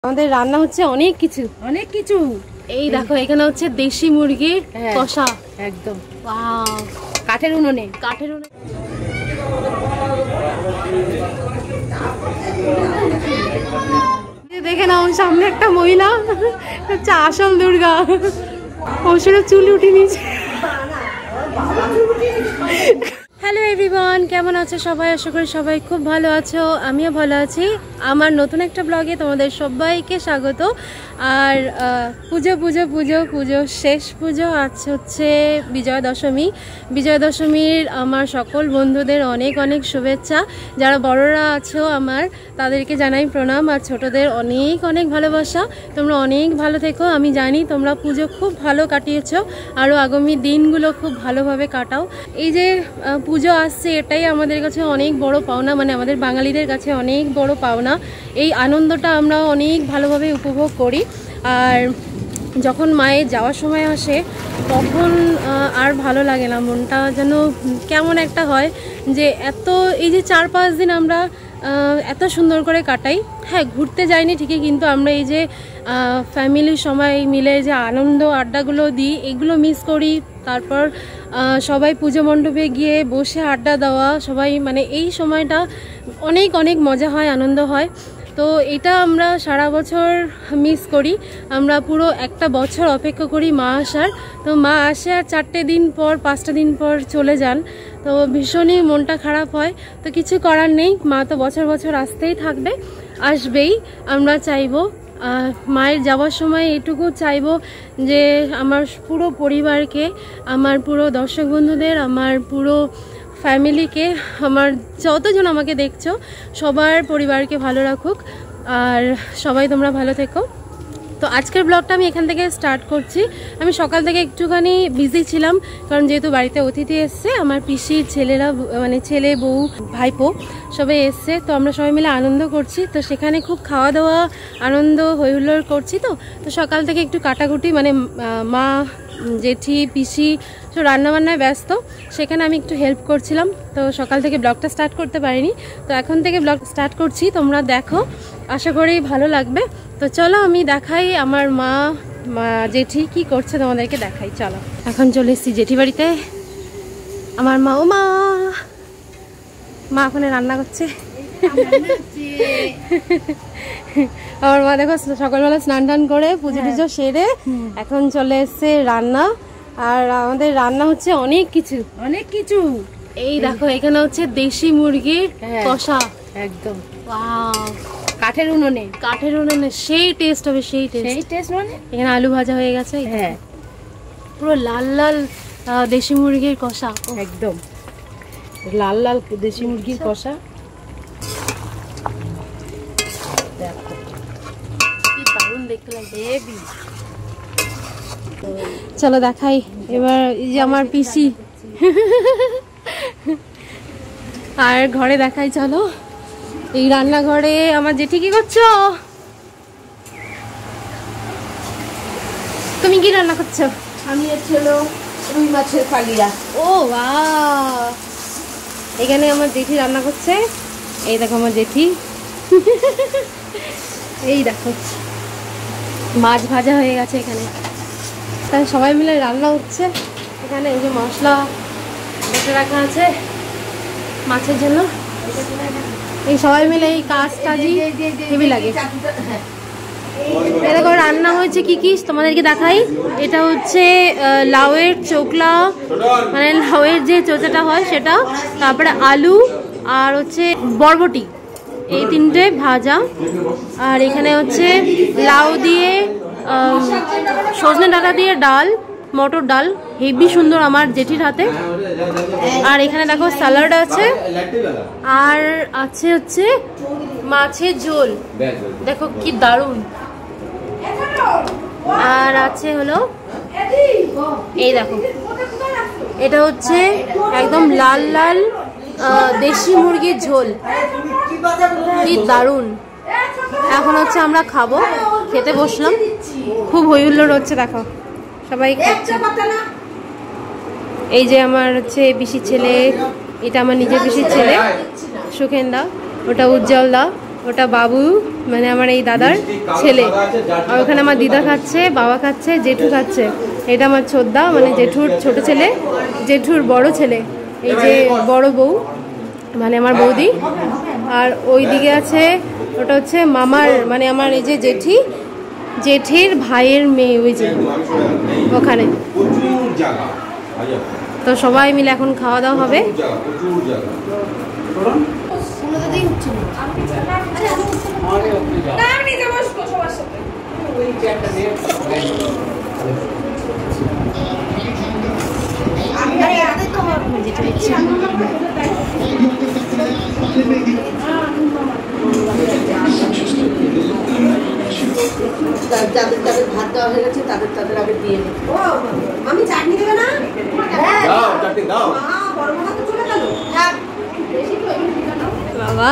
আমাদের রান্না হচ্ছে অনেক কিছু এই দেখো এখানে হচ্ছে দেশি মুরগির কষা একদম ওয়াও কাঠের উনুনে দেখে নাও সামনে একটা মহিলা হচ্ছে আসল দুর্গা ওষুধের চুল উঠে নিয়েছে। হ্যালো এভরিওয়ান, কেমন আছো সবাই? আশা করি সবাই খুব ভালো আছো, আমিও ভালো আছি। আমার নতুন একটা ব্লগে তোমাদের সবাইকে স্বাগত। আর পুজো শেষ পুজো, আজ হচ্ছে বিজয়া দশমীর আমার সকল বন্ধুদের অনেক অনেক শুভেচ্ছা। যারা বড়রা আছো আমার, তাদেরকে জানাই প্রণাম, আর ছোটদের অনেক অনেক ভালোবাসা। তোমরা অনেক ভালো থেকো। আমি জানি তোমরা পুজো খুব ভালো কাটিয়েছো, আরও আগামী দিনগুলো খুব ভালোভাবে কাটাও। এই যে পুজো আসছে, এটাই আমাদের কাছে অনেক বড় পাওনা, মানে আমাদের বাঙালিদের কাছে অনেক বড় পাওনা। এই আনন্দটা আমরা অনেক ভালোভাবে উপভোগ করি। আর যখন মায়ের যাওয়ার সময় আসে তখন আর ভালো লাগে না, মনটা যেন কেমন একটা হয় যে এই যে 4-5 দিন আমরা এত সুন্দর করে কাটাই। হ্যাঁ, ঘুরতে যাইনি ঠিকই, কিন্তু আমরা এই যে ফ্যামিলির সময় মিলে যে আনন্দ আড্ডাগুলো দিই, এগুলো মিস করি। তারপর সবাই পুজো মণ্ডপে গিয়ে বসে আড্ডা দেওয়া, সবাই মানে এই সময়টা অনেক অনেক মজা হয়, আনন্দ হয়। তো এটা আমরা সারা বছর মিস করি। আমরা পুরো একটা বছর অপেক্ষা করি মা আসার। তো মা আসে আর 4টে দিন পর 5টা দিন পর চলে যান, তো ভীষণই মনটা খারাপ হয়। তো কিছু করার নেই, মা তো বছর বছর আসতেই থাকবে, আসবেই। আমরা চাইবো মায়ের যাওয়ার সময় এটুকু চাইবো যে আমার পুরো পরিবারকে, আমার পুরো দর্শক বন্ধুদের, আমার পুরো ফ্যামিলিকে, আমার যতজন আমাকে দেখছো সবার পরিবারকে ভালো রাখুক, আর সবাই তোমরা ভালো থেকো। তো আজকের ব্লগটা আমি এখান থেকে স্টার্ট করছি। আমি সকাল থেকে একটুখানি বিজি ছিলাম, কারণ যেহেতু বাড়িতে অতিথি এসছে, আমার পিসির ছেলেরা, মানে ছেলে বউ ভাইপো সবাই এসছে। তো আমরা সবাই মিলে আনন্দ করছি, তো সেখানে খুব খাওয়া দাওয়া আনন্দ হইহুল্লোড় করছি। তো সকাল থেকে একটু কাটাকুটি, মানে মা জেঠি পিসি তো রান্নাবান্নায় ব্যস্ত, সেখানে আমি একটু হেল্প করছিলাম। তো সকাল থেকে ব্লগটা স্টার্ট করতে পারিনি, তো এখন থেকে ব্লগ স্টার্ট করছি। তোমরা দেখো, আশা করি ভালো লাগবে। তো চলো আমি দেখাই আমার মা জেঠি কি করছে, তোমাদেরকে দেখাই। চলো, এখন চলে এসেছি জেঠি বাড়িতে। আমার মা ওখানে রান্না করছে। আমার মা দেখো সকালবেলা স্নান টান করে পুজো টুজো সেরে এখন চলে এসছে রান্না। আর আমাদের রান্না হচ্ছে অনেক কিছু এই দেখো এখানে হচ্ছে দেশি মুরগির কষা একদম কাঠের উনুনে সেই টেস্ট হবে, সেই টেস্ট। মানে এখানে আলু ভাজা হয়ে গেছে, হ্যাঁ, পুরো লাল লাল দেশি মুরগির কষা, একদম লাল লাল দেশি মুরগির কষা। দেখো কি দারুণ দেখতে লাগে। চলো দেখাই এবার। এই যে আমার পিসি, আর ঘরে দেখাই। চলো, এই রান্নাঘরে আমার জেঠি কি করছো? তুমি কি রান্না করছো? আমি হলো রুই মাছের ফালিয়া। ও বাহ, এখানে আমার জেঠি রান্না করছে। এই দেখো আমার জেঠি, এই দেখো মাছ ভাজা হয়ে গেছে এখানে। তাই সবাই মিলে রান্না হচ্ছে এখানে। এই যে মশলা বেটে রাখা আছে মাছের জন্য। এই সবাই মিলে এই কাজই হেভি লাগে। এরকম রান্না হয়েছে কি কি তোমাদেরকে দেখাই। এটা হচ্ছে লাউয়ের চোকলা, মানে লাউয়ের যে চোচাটা হয় সেটা, তারপরে আলু, আর হচ্ছে বরবটি, এই 3টে ভাজা। আর এখানে হচ্ছে লাউ দিয়ে সজনে ডাঁটা দিয়ে ডাল, মটর ডাল, হেভি সুন্দর আমার জেঠির হাতে। আর এখানে দেখো স্যালাড আছে, আর আছে হচ্ছে মাছের ঝোল, দেখো কি দারুণ। আর আছে হলো এই দেখো, এটা হচ্ছে একদম লাল লাল দেশি মুরগির ঝোল, কি দারুণ। এখন হচ্ছে আমরা খাবো, খেতে বসলাম, খুব হইহুল্লোড় হচ্ছে, দেখো সবাই খাচ্ছে। এই যে আমার হচ্ছে পিসির ছেলে, এটা আমার নিজের পিসির ছেলে সুখেন দা, ওটা উজ্জ্বল দা, ওটা বাবু, মানে আমার এই দাদার ছেলে। আর ওখানে আমার দিদা খাচ্ছে, বাবা খাচ্ছে, জেঠু খাচ্ছে। এটা আমার ছোদ্দা, মানে জেঠুর ছোট ছেলে, জেঠুর বড় ছেলে। এই যে বড় বউ, মানে আমার বৌদি। আর ওই দিকে আছে, ওটা হচ্ছে মামার, মানে আমার এই যে জেঠির ভাইয়ের মেয়ে, ওই যে ওখানে। তো সবাই মিলে এখন খাওয়া দাওয়া হবে। যাদের যাদের ভাত দেওয়া হয়ে গেছে তাদের তাদের আগে দিয়ে নেব। আমি চাটনি দেবে না? দাও, চাটনি দাও। বড় মামা তো চলে গেল। বাবা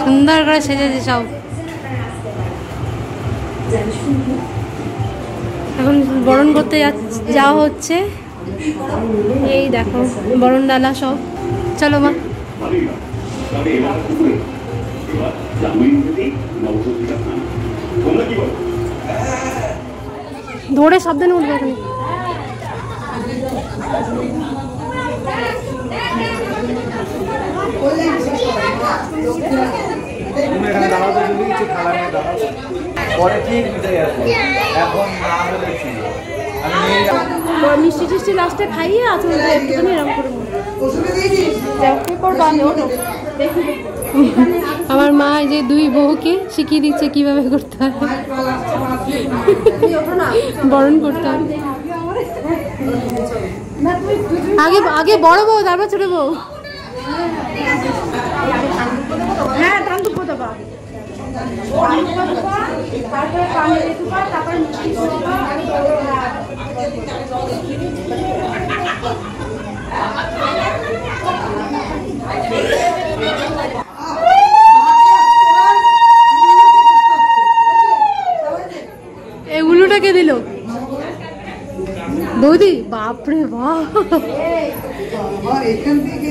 সুন্দর করে সেজেছে সব। এখন বরণ করতে যাওয়া হচ্ছে। এই দেখো বরণ ডালা সব। চলো মা। ধরে সাবধানে উঠবে এখানে। মিষ্টি টিষ্টি লাস্টে খাইয়ে আছে একটুখানি এরকম করে আমার মা যে দুই বউকে শিখিয়ে দিচ্ছে কিভাবে করতে হয়, বরণ করতে হয়। আগে আগে বড় বউ, তারপর ছোট বউ। হ্যাঁ ধান দুপুর দেবা, তারপরে পানি দেবা, তারপরে মিষ্টি দেবা। এই উলুটাকে দিল বৌদি, বাপরে বাপ। এখান থেকে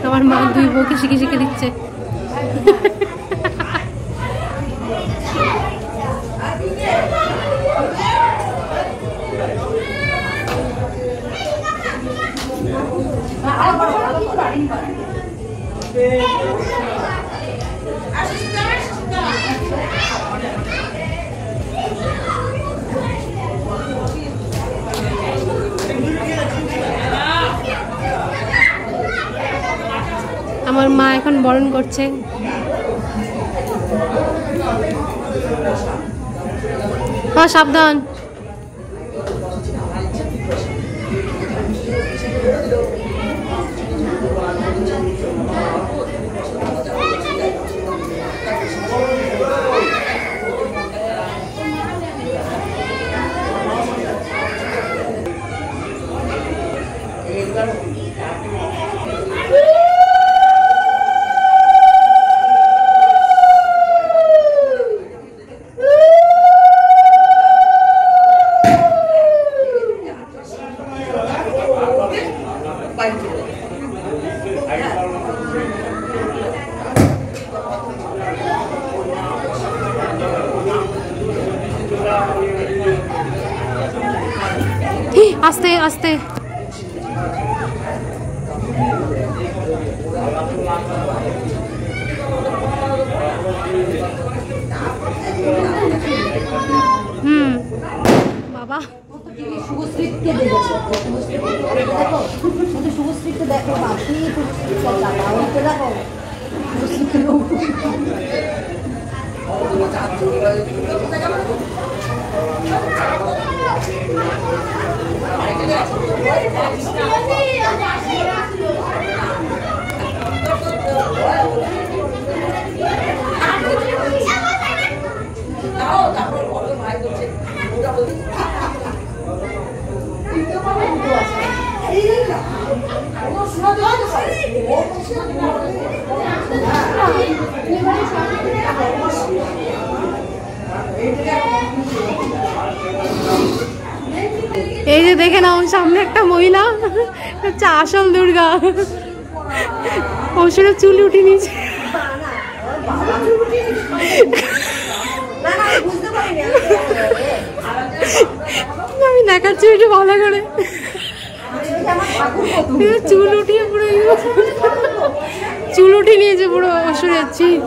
আমার মা দুই বউকে শিখে শিখে দিচ্ছে। আমার মা এখন বরণ করছে। হ্যাঁ সাবধান। আস্তে আস্তে। বাবা শুভশ্রীকে দেখো, শুভশ্রীকে দেখো, বাকি দেখো এই যে দেখে নাও সামনে একটা মহিলা হচ্ছে আসল দুর্গা, অসুরের চুল উঠে নিয়েছে। আমি দেখাচ্ছি একটু ভালো করে, চুল উঠিয়ে পুরো চুল উঠিয়ে নিয়েছে পুরো অসুরের চিল।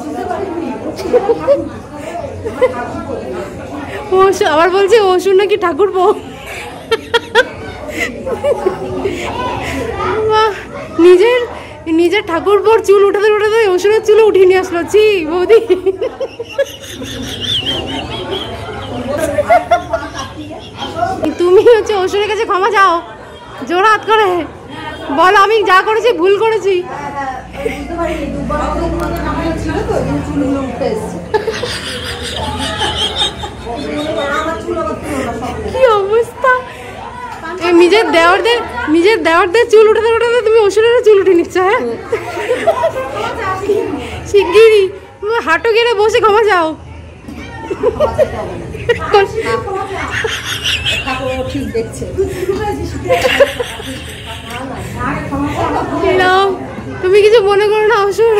আবার বলছে অসুর নাকি ঠাকুর বউ। নিজের ঠাকুর বউর চুল উঠাতে উঠাতে অসুরের চুল উঠিয়ে নিয়ে আসলো। ছি বৌদি, তুমি হচ্ছে অসুরের কাছে ক্ষমা চাও, জোর হাত করে বলো আমি যা করেছি ভুল করেছি। কি অবস্থা, নিজের দেওয়ারদের চুল উঠাতে উঠাতে তুমি অসুরের চুল উঠে নিচ্ছ। হ্যাঁ শিগগিরই হাঁটু গেলে বসে ক্ষমা যাও। তুমি কিছু মনে করো না অসুর।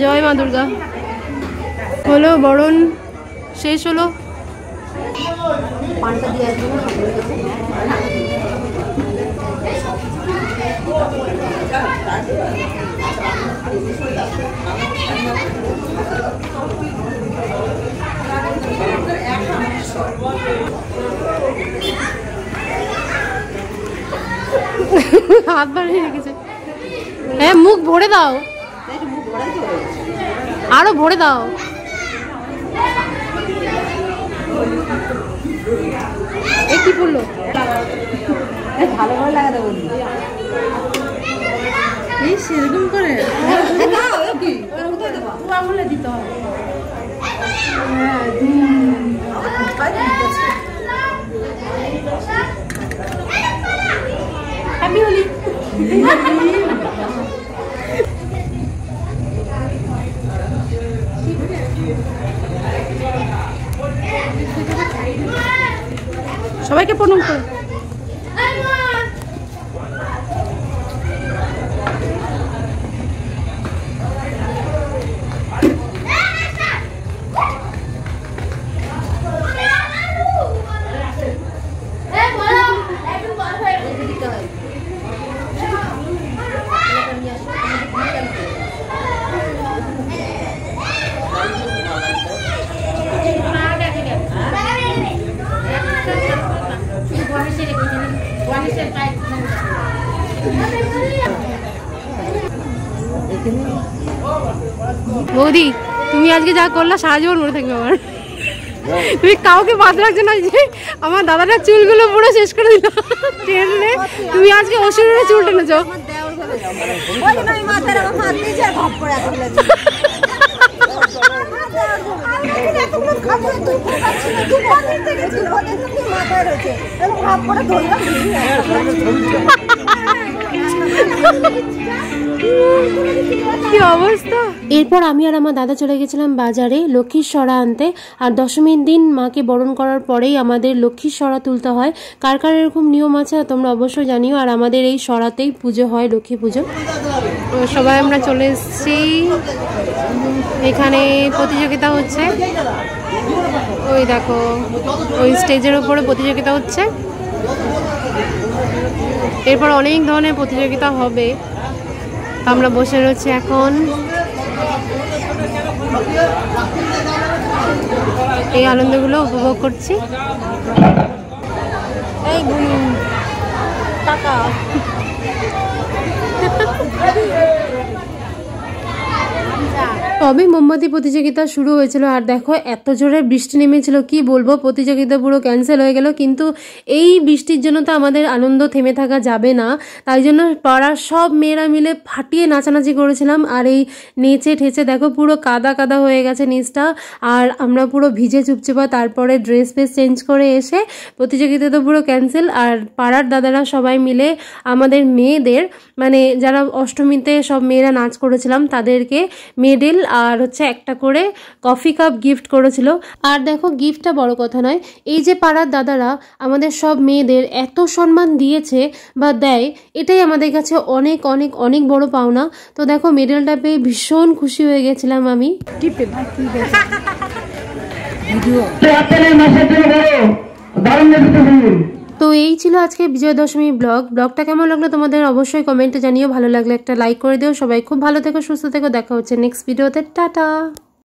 জয় মা দুর্গা। হলো বরণ শেষ হলো। হাত বাড়িয়ে রেখেছে। হ্যাঁ মুখ ভরে দাও, আরো ভরে দাও। এ কি পড়লো, ভালো করে লাগাতে বলি সেরকম করে আঙুলে দিতে হবে। হ্যাপি হোলি। সবাইকে প্রণাম করো। বৌদি তুমি আজকে যা করলা সারা জীবন মনে থাকবে আমার। তুমি কাউকে বাদ রাখছো না যে আমার দাদাটার চুলগুলো পুরো শেষ করে দিল টেনে। তুমি আজকে অসুরের চুল টেনেছো। কি অবস্থা। এরপর আমি আর আমার দাদা চলে গেছিলাম বাজারে লক্ষ্মীর সরা আনতে। আর দশমীর দিন মাকে বরণ করার পরেই আমাদের লক্ষ্মীর সরা তুলতে হয়। কার কার এরকম নিয়ম আছে তোমরা অবশ্যই জানিও। আর আমাদের এই সরাতেই পুজো হয়, লক্ষ্মী পুজো। সবাই আমরা চলে এসেছি, এখানে প্রতিযোগিতা হচ্ছে। ওই দেখো ওই স্টেজের উপরে প্রতিযোগিতা হচ্ছে। এরপর অনেক ধরনের প্রতিযোগিতা হবে। আমরা বসে রয়েছি এখন। এই আনন্দগুলো উপভোগ করছি। এই টাকা তবে মোমবাতি প্রতিযোগিতা শুরু হয়েছিল, আর দেখো এত জোরে বৃষ্টি নেমেছিল, কি বলবো, প্রতিযোগিতা পুরো ক্যান্সেল হয়ে গেল। কিন্তু এই বৃষ্টির জন্য তো আমাদের আনন্দ থেমে থাকা যাবে না, তাই জন্য পাড়ার সব মেয়েরা মিলে ফাটিয়ে নাচানাচি করেছিলাম। আর এই নেচে ঠেচে দেখো পুরো কাদা কাদা হয়ে গেছে নিচটা, আর আমরা পুরো ভিজে চুপচেপা। তারপরে ড্রেস ফ্রেস চেঞ্জ করে এসে, প্রতিযোগিতা তো পুরো ক্যান্সেল, আর পাড়ার দাদারা সবাই মিলে আমাদের মেয়েদের, মানে যারা অষ্টমীতে সব মেয়েরা নাচ করেছিলাম তাদেরকে মেডেল আর হচ্ছে একটা করে কফি কাপ গিফট করেছিল। আর দেখো গিফটটা বড় কথা নয়, এই যে পাড়ার দাদারা আমাদের সব মেয়েদের এত সম্মান দিয়েছে বা দেয়, এটাই আমাদের কাছে অনেক অনেক অনেক বড় পাওনা। তো দেখো মেডেলটা পেয়ে ভীষণ খুশি হয়ে গেছিলাম আমি। তো এই ছিল আজকে বিজয়া দশমী ব্লগটা কেমন লাগলো তোমাদের অবশ্যই কমেন্টে জানিও। ভালো লাগলে একটা লাইক করে দিও। সবাই খুব ভালো থেকো, সুস্থ থেকো, দেখা হচ্ছে নেক্সট ভিডিওতে। টাটা।